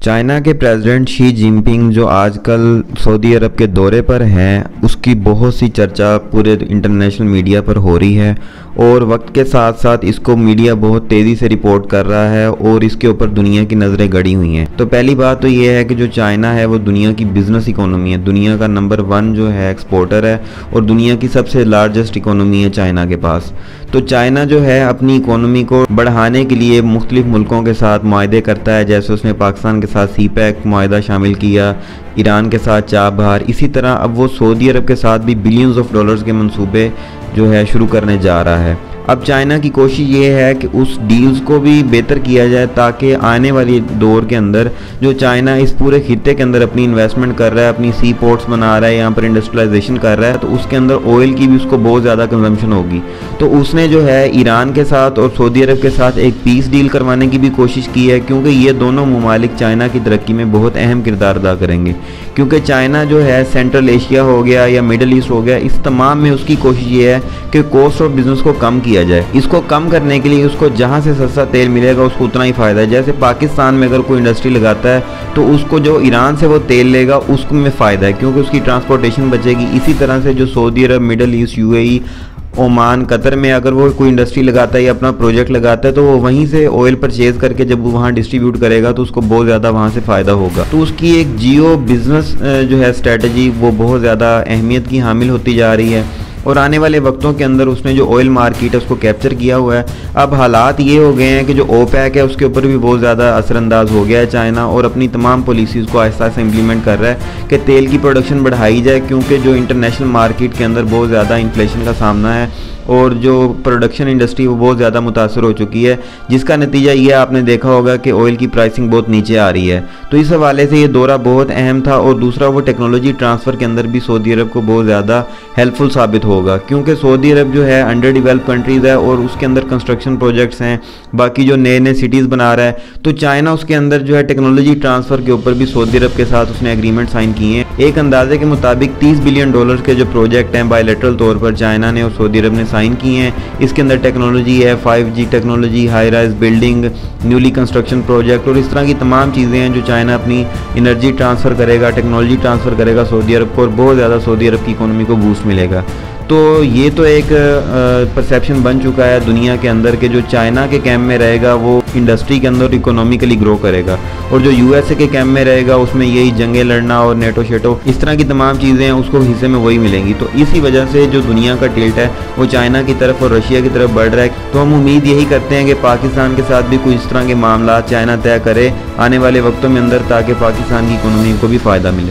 China के president Xi Jinping जो आजकल सऊदी अरब के दौरे पर हैं, उसकी बहुत सी चर्चा पूरे इंटरनेशनल मीडिया पर हो रही है और वक्त के साथ साथ इसको मीडिया बहुत तेज़ी से रिपोर्ट कर रहा है और इसके ऊपर दुनिया की नज़रें गड़ी हुई हैं। तो पहली बात तो ये है कि जो चाइना है वो दुनिया की बिजनेस इकोनॉमी है, दुनिया का नंबर 1 जो है एक्सपोर्टर है और दुनिया की सबसे लार्जेस्ट इकोनॉमी है चाइना के पास। तो चाइना जो है अपनी इकोनॉमी को बढ़ाने के लिए मुख्तलिफ मुल्कों के साथ मुआहदे करता है, जैसे उसने पाकिस्तान के साथ सीपैक मुआहदा शामिल किया, ईरान के साथ चाबहार। इसी तरह अब वो सऊदी अरब के साथ भी बिलियंस ऑफ डॉलर्स के मंसूबे जो है शुरू करने जा रहा है। अब चाइना की कोशिश ये है कि उस डील्स को भी बेहतर किया जाए ताकि आने वाली दौर के अंदर जो चाइना इस पूरे खित्ते के अंदर अपनी इन्वेस्टमेंट कर रहा है, अपनी सी पोर्ट्स बना रहा है, यहाँ पर इंडस्ट्रियलाइजेशन कर रहा है, तो उसके अंदर ऑयल की भी उसको बहुत ज़्यादा कंजम्पशन होगी। तो उसने जो है ईरान के साथ और सऊदी अरब के साथ एक पीस डील करवाने की भी कोशिश की है, क्योंकि ये दोनों ममालिक चाइना की तरक्की में बहुत अहम किरदार अदा करेंगे। क्योंकि चाइना जो है सेंट्रल एशिया हो गया या मिडल ईस्ट हो गया, इस तमाम में उसकी कोशिश ये है कि कॉस्ट ऑफ बिजनेस को कम किया जाए। इसको कम करने के लिए उसको जहाँ से सस्ता तेल मिलेगा उसको उतना ही फ़ायदा है। जैसे पाकिस्तान में अगर कोई इंडस्ट्री लगाता है तो उसको जो ईरान से वो तेल लेगा उसको में फ़ायदा है, क्योंकि उसकी ट्रांसपोर्टेशन बचेगी। इसी तरह से जो Saudi Arab, middle east, UAE, Oman, Qatar में अगर वो कोई इंडस्ट्री लगाता है या अपना प्रोजेक्ट लगाता है तो वो वहीं से ऑयल परचेज करके जब वो वहाँ डिस्ट्रीब्यूट करेगा तो उसको बहुत ज़्यादा वहाँ से फ़ायदा होगा। तो उसकी एक जियो बिज़नेस जो है स्ट्रेटजी वो बहुत ज़्यादा अहमियत की हामिल होती जा रही है और आने वाले वक्तों के अंदर उसने जो ऑयल मार्केट है उसको कैप्चर किया हुआ है। अब हालात ये हो गए हैं कि जो ओपेक है उसके ऊपर भी बहुत ज़्यादा असरअंदाज हो गया है चाइना और अपनी तमाम पॉलिसीज़ को आहिस्ता आहिस्ता इम्प्लीमेंट कर रहा है कि तेल की प्रोडक्शन बढ़ाई जाए, क्योंकि जो इंटरनेशनल मार्केट के अंदर बहुत ज़्यादा इन्फ्लेशन का सामना है और जो प्रोडक्शन इंडस्ट्री वो बहुत ज़्यादा मुतासर हो चुकी है, जिसका नतीजा ये आपने देखा होगा कि ऑयल की प्राइसिंग बहुत नीचे आ रही है। तो इस हवाले से ये दौरा बहुत अहम था और दूसरा वो टेक्नोलॉजी ट्रांसफ़र के अंदर भी सऊदी अरब को बहुत ज़्यादा हेल्पफुल साबित होगा, क्योंकि सऊदी अरब जो है अंडर डेवलप कंट्रीज़ है और उसके अंदर कंस्ट्रक्शन प्रोजेक्ट्स हैं, बाकी जो नए नए सिटीज़ बना रहा है। तो चाइना उसके अंदर जो है टेक्नोलॉजी ट्रांसफ़र के ऊपर भी सऊदी अरब के साथ उसने एग्रीमेंट साइन किए हैं। एक अंदाजे के मुताबिक $30 बिलियन के जो प्रोजेक्ट हैं बायलैटरल तौर पर चाइना ने और सऊदी अरब ने साइन किए हैं। इसके अंदर टेक्नोलॉजी है, 5G technology, high rise building, newly construction project और इस तरह की तमाम चीज़ें हैं जो चाइना अपनी एनर्जी ट्रांसफ़र करेगा, टेक्नोलॉजी ट्रांसफ़र करेगा सऊदी अरब को और बहुत ज़्यादा सऊदी अरब की इकोनॉमी को बूस्ट मिलेगा। तो ये तो एक परसेप्शन बन चुका है दुनिया के अंदर कि जो चाइना के कैम्प में रहेगा वो इंडस्ट्री के अंदर इकोनॉमिकली ग्रो करेगा और जो यूएसए के कैम्प में रहेगा उसमें यही जंगें लड़ना और नेटो शेटो इस तरह की तमाम चीज़ें हैं उसको हिस्से में वही मिलेंगी। तो इसी वजह से जो दुनिया का टिल्ट है वो चाइना की तरफ और रशिया की तरफ बढ़ रहा है। तो हम उम्मीद यही करते हैं कि पाकिस्तान के साथ भी कुछ इस तरह के मामला चाइना तय करे आने वाले वक्तों में अंदर, ताकि पाकिस्तान की इकोनॉमी को भी फ़ायदा मिले।